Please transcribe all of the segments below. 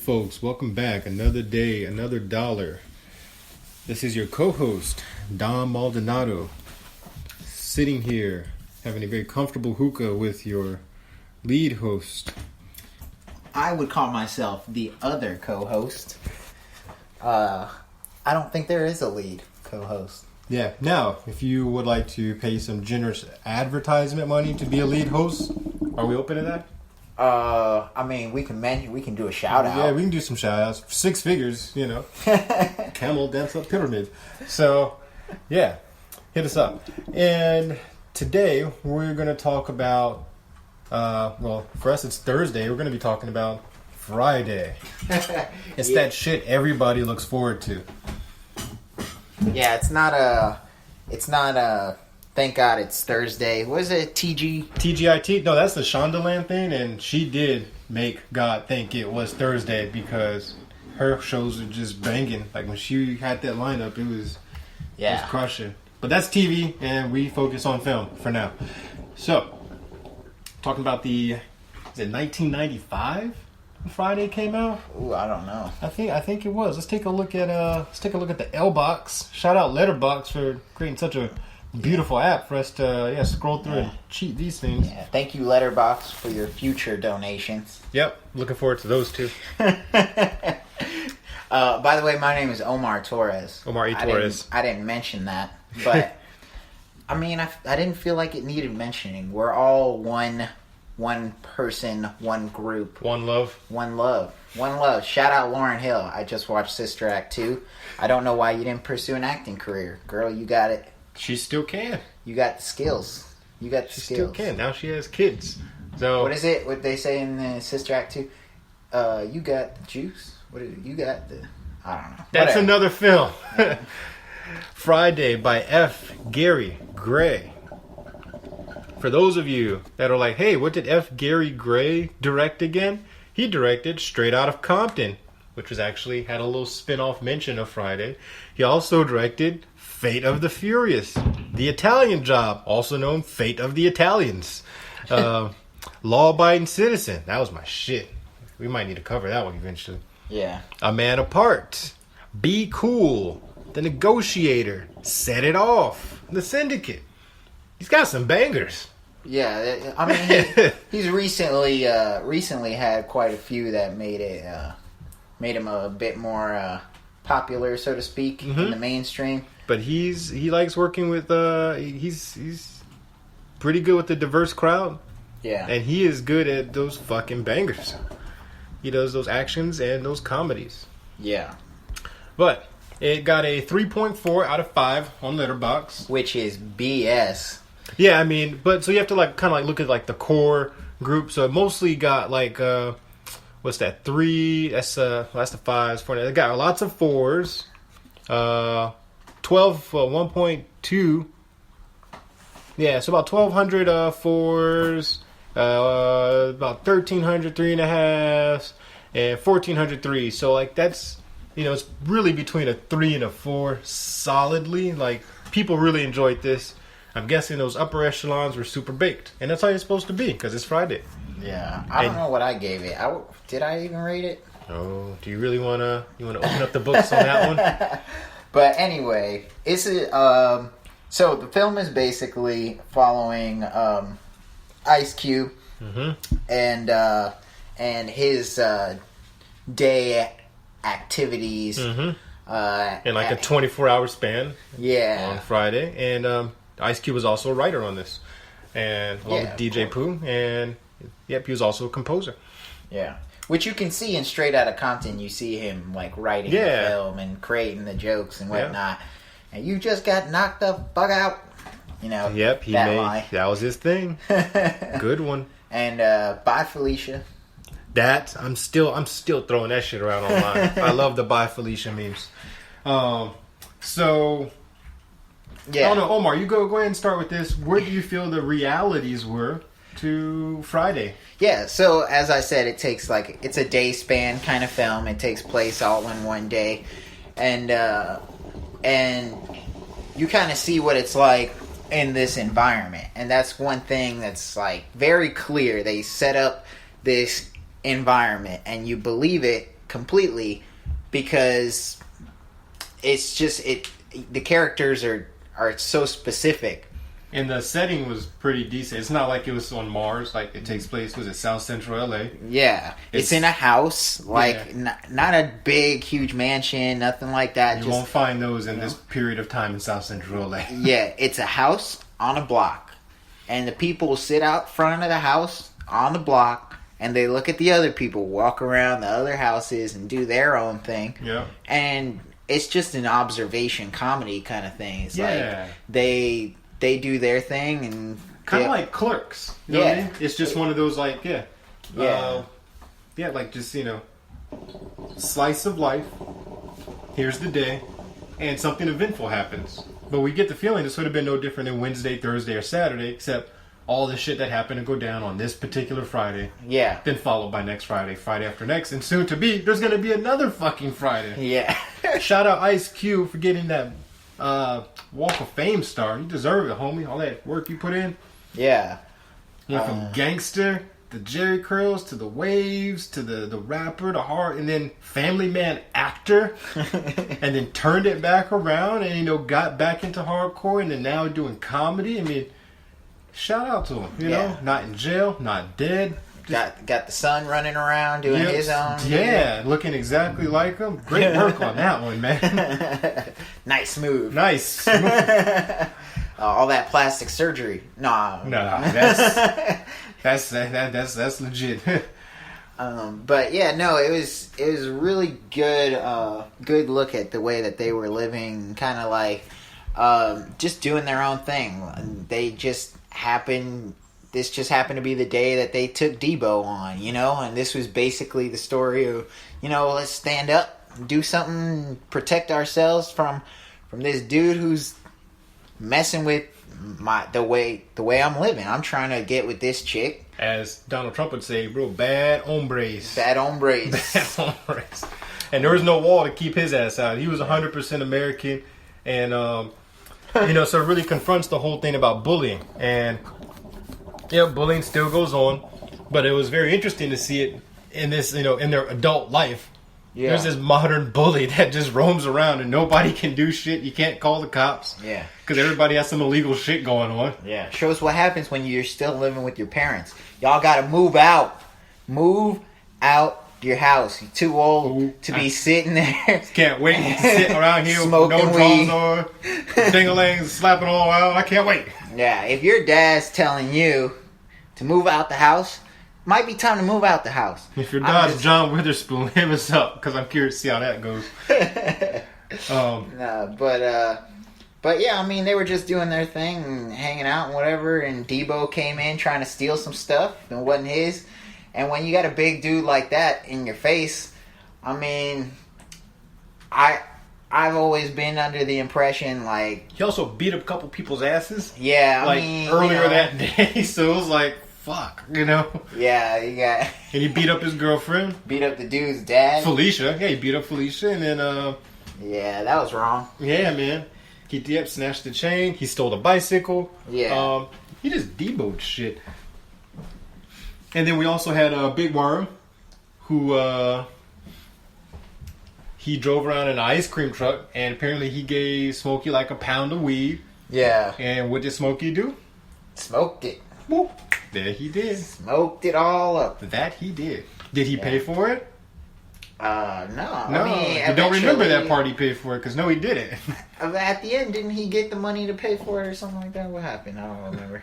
folks, welcome back. Another day, another dollar. This is your co-host, Dom Maldonado, sitting here having a very comfortable hookah with your lead host. I would call myself the other co-host. I don't think there is a lead co-host. Yeah, now, if you would like to pay some generous advertisement money to be a lead host, are we open to that? I mean, we can do a shout out. Yeah, we can do some shout outs. 6 figures, you know. Camel dance up pyramid. So, yeah, hit us up. And today, we're going to talk about, well, for us it's Thursday. We're going to be talking about Friday. It's that shit everybody looks forward to. Yeah, it's not a, thank God it's Thursday. What is it, TGIT? No, that's the Shondaland thing, and she did make God think it was Thursday because her shows are just banging. Like when she had that lineup, it was crushing. But that's TV, and we focus on film for now. So, talking about is it 1995? Friday came out. Ooh, I don't know. I think it was. Let's take a look at the L Box. Shout out Letterboxd for creating such a beautiful app for us to scroll through and cheat these things. Yeah, thank you Letterboxd for your future donations. Yep, looking forward to those too. By the way, my name is Omar Torres. Omar E. Torres. I didn't mention that, but I mean, I didn't feel like it needed mentioning. We're all one person, one group. One love. One love. One love. Shout out Lauryn Hill. I just watched Sister Act 2. I don't know why you didn't pursue an acting career. Girl, you got it. She still can. You got the skills. She still can. Now she has kids. So what is it? What they say in the Sister Act 2? You got the juice. You got the... I don't know. That's Whatever. another film. Friday by F. Gary Gray. For those of you that are like, hey, what did F. Gary Gray direct again? He directed Straight Outta Compton, which was actually had a little spin-off mention of Friday. He also directed Fate of the Furious, The Italian Job, also known Fate of the Italians. Law-Abiding Citizen, that was my shit. We might need to cover that one eventually. Yeah. A Man Apart, Be Cool, The Negotiator, Set It Off, The Syndicate. He's got some bangers. Yeah, I mean, he's recently had quite a few that made him a bit more popular, so to speak, in the mainstream. But he likes working with he's pretty good with the diverse crowd. Yeah, and he is good at those fucking bangers. He does those actions and those comedies. Yeah, but it got a 3.4 out of 5 on Letterboxd, which is BS. Yeah, I mean, but so you have to kind of look at the core group. So it mostly got what's that? 3. That's the 5s. 4. It got lots of 4s. 12 1.2. Yeah, so about 1,200 4s. About 1,300 3.5s, and 1,400 3s. So that's it's really between a 3 and a 4 solidly. People really enjoyed this. I'm guessing those upper echelons were super baked. And that's how you're supposed to be, because it's Friday. Yeah. I don't know what I gave it. Did I even rate it? Oh, do you really want to open up the books on that one? But anyway, so the film is basically following Ice Cube and his day activities. In a 24-hour span. Yeah. On Friday. And Ice Cube was also a writer on this, and along with DJ Pooh, and he was also a composer. Yeah, which you can see in Straight Outta Compton. You see him writing the film and creating the jokes and whatnot. And you just got knocked the fuck out. Yep, that was his thing. Good one. And Bye Felicia. That I'm still throwing that shit around online. I love the Bye Felicia memes. So. Yeah. Oh no, Omar, you go ahead and start with this. Where do you feel the realities were to Friday? Yeah, so as I said, it takes it's a day span kind of film. It takes place all in one day, and you kind of see what it's like in this environment. And that's one thing that's very clear. They set up this environment and you believe it completely because it's just the characters are so specific. And the setting was pretty decent. It's not like it was on Mars. Like, it takes place, was it South Central LA? Yeah. It's in a house. Like, not a big, huge mansion. Nothing like that. You won't find those in this period of time in South Central LA. Yeah. It's a house on a block. And the people sit out front of the house on the block. And they look at the other people walk around the other houses and do their own thing. Yeah. And it's just an observation comedy kind of thing. It's like they do their thing and kind of like Clerks. You know what I mean? It's just one of those like like just slice of life. Here's the day, and something eventful happens. But we get the feeling this would have been no different than Wednesday, Thursday, or Saturday, except all the shit that happened to go down on this particular Friday. Yeah. Then followed by next Friday, Friday after next, and soon to be, there's going to be another fucking Friday. Yeah. Shout out Ice Cube for getting that Walk of Fame star. You deserve it, homie. All that work you put in. Yeah. Went from gangster, the Jerry Curls, to the Waves, to the rapper, the hard, and then Family Man actor, and then turned it back around and, got back into hardcore, and then now doing comedy. I mean, shout out to him. You know, not in jail, not dead. Got the son running around doing his own. Yeah, looking exactly like him. Great work on that one, man. Nice move. Nice. All that plastic surgery. Nah, that's legit. But yeah, no, it was really good look at the way that they were living, kind of like just doing their own thing. This just happened to be the day that they took Debo on, and this was basically the story of, let's stand up, do something, protect ourselves from this dude who's messing with the way I'm living. I'm trying to get with this chick. As Donald Trump would say, bro, bad hombres. Bad hombres. Bad hombres. And there was no wall to keep his ass out. He was 100% American. And, so it really confronts the whole thing about bullying. And, bullying still goes on. But it was very interesting to see it in this, in their adult life. Yeah. There's this modern bully that just roams around and nobody can do shit. You can't call the cops. Yeah. Because everybody has some illegal shit going on. Yeah. Shows what happens when you're still living with your parents. Y'all got to move out. Move out your house. You're too old to be sitting there. Can't wait to sit around here smoking with no drawers on. Ding-a-ling, slapping all out. I can't wait. Yeah. If your dad's telling you to move out the house, might be time to move out the house. If your dad's John Witherspoon, hit us up because I'm curious to see how that goes. But yeah, I mean, they were just doing their thing and hanging out and whatever. And Debo came in trying to steal some stuff that wasn't his. And when you got a big dude like that in your face, I mean, I've always been under the impression like he also beat up a couple people's asses. Yeah, earlier that day, so it was like. Fuck, Yeah, he got... And he beat up his girlfriend. Beat up the dude's dad. Felicia. Yeah, he beat up Felicia and then... Yeah, that was wrong. Yeah, man. He snatched the chain. He stole the bicycle. Yeah. He just deboed shit. And then we also had Big Worm, who... he drove around in an ice cream truck, and apparently he gave Smokey like a pound of weed. Yeah. And what did Smokey do? Smoked it. Whoop. There he did. Smoked it all up. That he did. Did he pay for it? No. No, you don't remember that part he paid for it, because no, he didn't. At the end, didn't he get the money to pay for it or something like that? What happened? I don't remember.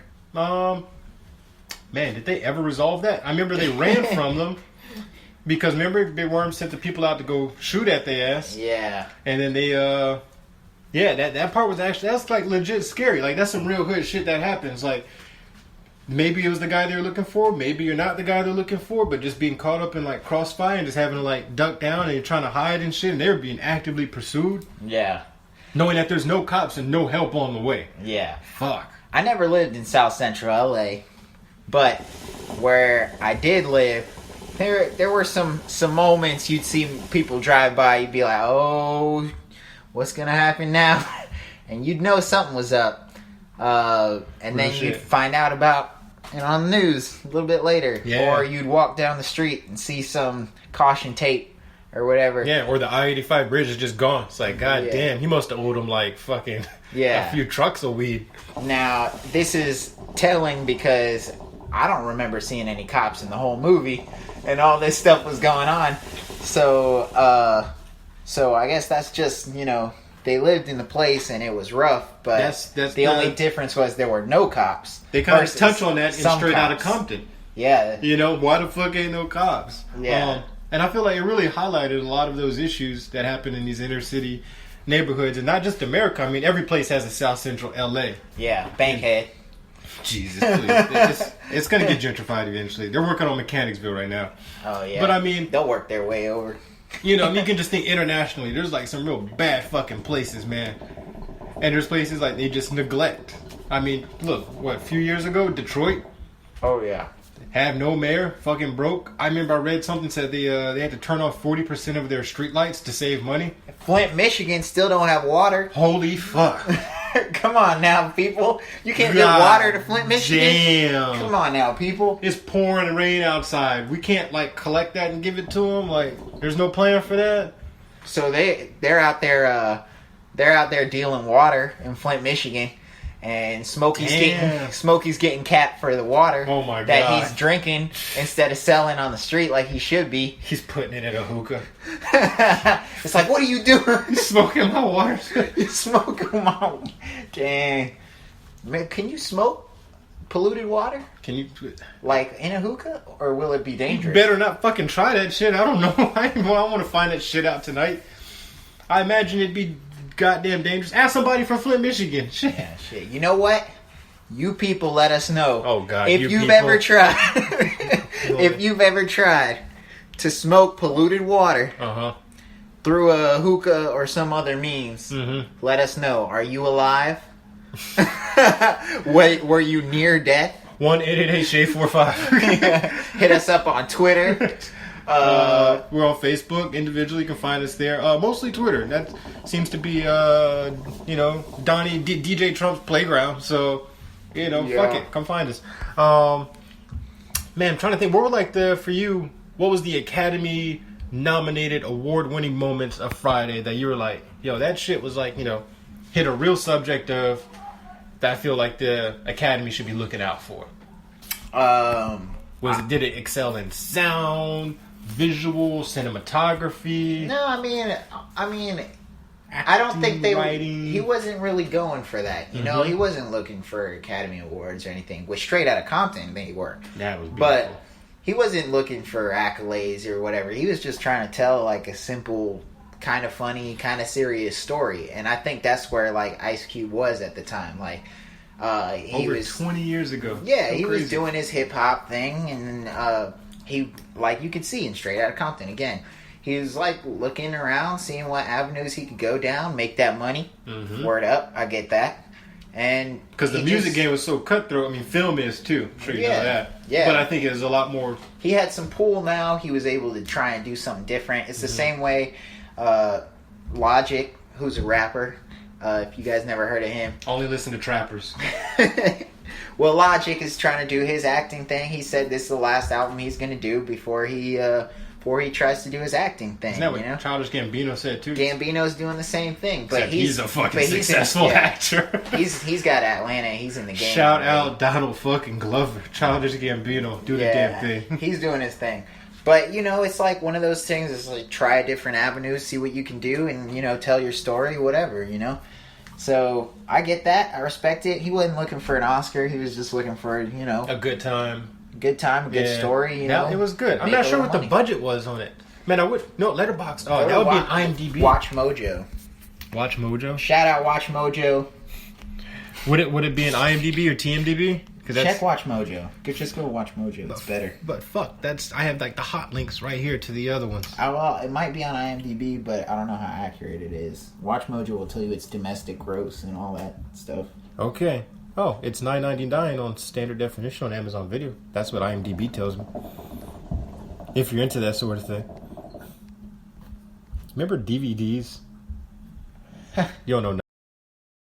Man, did they ever resolve that? I remember they ran from them, because remember Big Worm sent the people out to go shoot at their ass? Yeah. And then they, that part was that's like legit scary. Like, that's some real hood shit that happens. Like, maybe it was the guy they were looking for. Maybe you're not the guy they're looking for. But just being caught up in, like, crossfire and just having to, like, duck down and you're trying to hide and shit. And they were being actively pursued. Yeah. Knowing that there's no cops and no help on the way. Yeah. Fuck. I never lived in South Central LA. But where I did live, there were some moments you'd see people drive by. You'd be like, oh, what's going to happen now? And you'd know something was up. And then you'd find out about on the news a little bit later. Yeah. Or you'd walk down the street and see some caution tape or whatever. Yeah, or the I-85 bridge is just gone. It's like, god Yeah. damn, he must have owed him like fucking Yeah. a few trucks of weed. Now, this is telling because I don't remember seeing any cops in the whole movie, and all this stuff was going on. So, so I guess that's just, you know, they lived in the place and it was rough, but That's the only difference was there were no cops. They kind of versus touch on that in some Straight Outta cops. Compton. Yeah. You know, why the fuck ain't no cops? Yeah. And I feel like it really highlighted a lot of those issues that happen in these inner city neighborhoods, and not just America. I mean, every place has a South Central LA. Yeah, Bankhead. Jesus, please. It's going to get gentrified eventually. They're working on Mechanicsville right now. Oh, yeah. But I mean, they'll work their way over. you know, you can just think internationally. There's like some real bad fucking places, man. And there's places like they just neglect. I mean, look, what, a few years ago, Detroit Oh, yeah. have no mayor, fucking broke. I remember I read something said they had to turn off 40% of their streetlights to save money. Flint, Michigan still don't have water. Holy fuck. Come on now, people. You can't get God water to Flint, Michigan. Damn. Come on now, people. It's pouring rain outside. We can't like collect that and give it to them. Like, there's no plan for that. So they're out there dealing water in Flint, Michigan, and Smokey's getting capped for the water Oh my that God. he's drinking instead of selling on the street like he should be. He's putting it in a hookah. It's like, what are you doing? Smoking my water. You smoking my... Dang. Man, can you smoke polluted water? Can you? Like in a hookah? Or will it be You dangerous? better not fucking try that shit. I don't know. I want to find that shit out tonight. I imagine it'd be goddamn dangerous. Ask somebody from Flint, Michigan. Shit. Yeah, shit. You know what? You people let us know. Oh, God, If you you've people. ever tried if you've ever tried to smoke polluted water Uh-huh. through a hookah or some other means, Mm-hmm. let us know. Are you alive? Wait, were you near death? 1-888-SHADE45. Hit us up on Twitter. We're on Facebook individually. You can find us there. Mostly Twitter. That seems to be, Donnie DJ Trump's playground. So, Yeah. fuck it. Come find us. Man, I'm trying to think. What were for you? What was the Academy nominated award-winning moments of Friday that you were like, yo, that shit was like, hit a real subject of that I feel like the Academy should be looking out for. Did it excel in sound, visual, cinematography? No, I mean, I don't think writing. he wasn't really going for that. You know, he wasn't looking for Academy Awards or anything. With Straight Outta Compton, they were. That was beautiful. But he wasn't looking for accolades or whatever. He was just trying to tell like a simple, kind of funny, kind of serious story. And I think that's where like Ice Cube was at the time. Like, he Over was 20 years ago. Yeah, So he was crazy. doing his hip hop thing, and he, like you could see in Straight Outta Compton again. He was like looking around, seeing what avenues he could go down, make that money. Mhm. Word up, I get that. And Because the he music just- game was so cutthroat. I mean, film is too. I'm sure you know Yeah, that. yeah. But I think it was a lot more. he had some pull now. He was able to try and do something different. It's the Mm-hmm. same way Logic, who's a rapper. If you guys never heard of him, Only listen to trappers. well, Logic is trying to do his acting thing. He said this is the last album he's going to do before he tries to do his acting thing. Isn't that what you know? Childish Gambino said too? Gambino's doing the same thing, but Except he's a fucking but he's in- successful yeah. actor. He's got Atlanta. He's in the game. Shout right? out Donald fucking Glover. Childish Gambino. Do the damn thing. He's doing his thing. But, it's like one of those things. It's like try different avenues, see what you can do, and, tell your story, whatever, So, I get that. I respect it. He wasn't looking for an Oscar. He was just looking for, A good time. good time, a good Yeah. story, It was good. I'm Make not a sure little what the money. budget was on it. Man, I would... No, Letterboxd. Oh, that would be an IMDb. Watch Mojo. Watch Mojo. Shout out Watch Mojo. Would it be an IMDb or TMDB? Check Watch Mojo. Just go Watch Mojo. It's better. But fuck, I have like the hot links right here to the other ones. Well, it might be on IMDb, but I don't know how accurate it is. Watch Mojo will tell you it's domestic gross and all that stuff. Okay. Oh, it's $9.99 on standard definition on Amazon Video. That's what IMDb tells me. If you're into that sort of thing. Remember DVDs? You don't know.